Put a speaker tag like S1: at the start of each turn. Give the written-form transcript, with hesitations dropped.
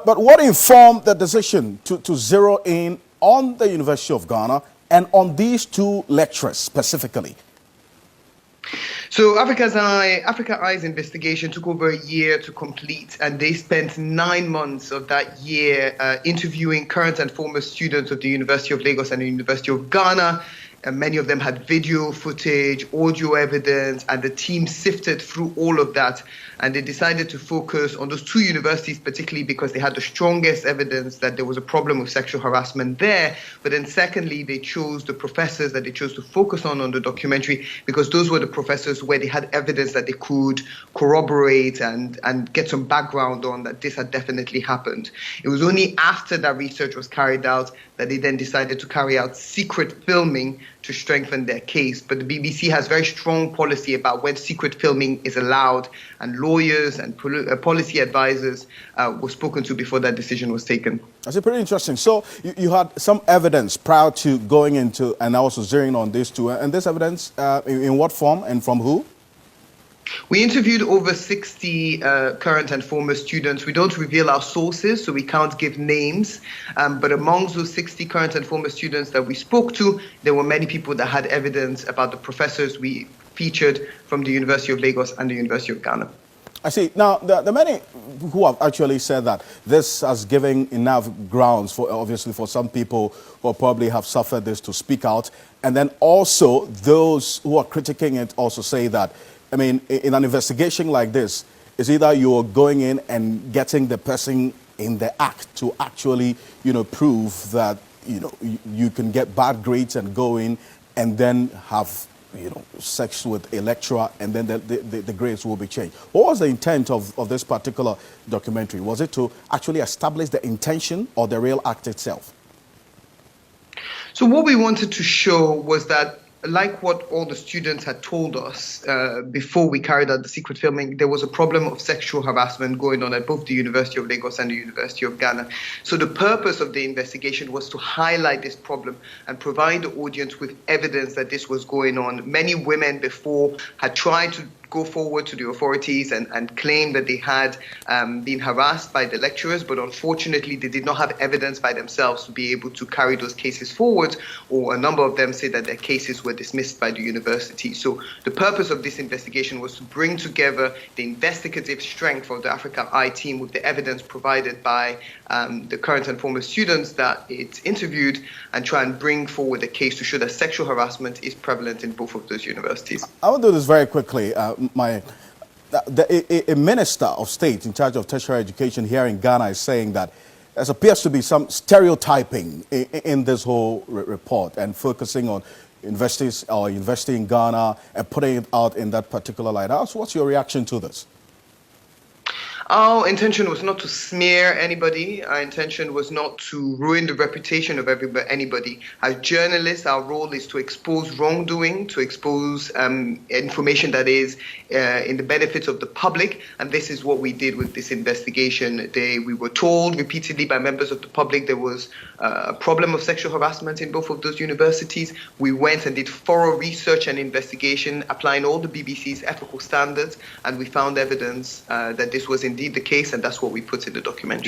S1: But what informed the decision to zero in on the University of Ghana and on these two lecturers specifically?
S2: So Africa Eye's investigation took over a year to complete, and they spent 9 months of that year interviewing current and former students of the University of Lagos and the University of Ghana. And many of them had video footage, audio evidence, and the team sifted through all of that. And they decided to focus on those two universities, particularly because they had the strongest evidence that there was a problem of sexual harassment there. But then secondly, they chose the professors that they chose to focus on the documentary because those were the professors where they had evidence that they could corroborate and get some background on that this had definitely happened. It was only after that research was carried out that they then decided to carry out secret filming to strengthen their case. But the BBC has very strong policy about when secret filming is allowed, and lawyers and policy advisors were spoken to before that decision was taken.
S1: That's pretty interesting. So you had some evidence prior to going into and also zeroing on these two. And this evidence, in what form and from who?
S2: We interviewed over 60 current and former students. We don't reveal our sources, so we can't give names. But amongst those 60 current and former students that we spoke to, there were many people that had evidence about the professors we featured from the University of Lagos and the University of Ghana.
S1: I see. Now, the many who have actually said that this has given enough grounds for, obviously, for some people who probably have suffered this to speak out. And then also those who are critiquing it also say that, I mean, in an investigation like this, it's either you're going in and getting the person in the act to actually, prove that, you can get bad grades and go in and then have, sex with a lecturer and then the grades will be changed. What was the intent of this particular documentary? Was it to actually establish the intention or the real act itself?
S2: So what we wanted to show was that, like what all the students had told us before we carried out the secret filming, there was a problem of sexual harassment going on at both the University of Lagos and the University of Ghana. So the purpose of the investigation was to highlight this problem and provide the audience with evidence that this was going on. Many women before had tried to go forward to the authorities and claim that they had been harassed by the lecturers, but unfortunately they did not have evidence by themselves to be able to carry those cases forward, or a number of them say that their cases were dismissed by the university. So the purpose of this investigation was to bring together the investigative strength of the Africa Eye team with the evidence provided by the current and former students that it interviewed, and try and bring forward a case to show that sexual harassment is prevalent in both of those universities.
S1: I will do this very quickly. A minister of state in charge of tertiary education here in Ghana is saying that there appears to be some stereotyping in this whole report and focusing on universities or university in Ghana and putting it out in that particular light. So what's your reaction to this?
S2: Our intention was not to smear anybody. Our intention was not to ruin the reputation of anybody. As journalists, our role is to expose wrongdoing, to expose information that is in the benefit of the public. And this is what we did with this investigation. We were told repeatedly by members of the public there was a problem of sexual harassment in both of those universities. We went and did thorough research and investigation, applying all the BBC's ethical standards, and we found evidence that this was indeed the case, and that's what we put in the documentary.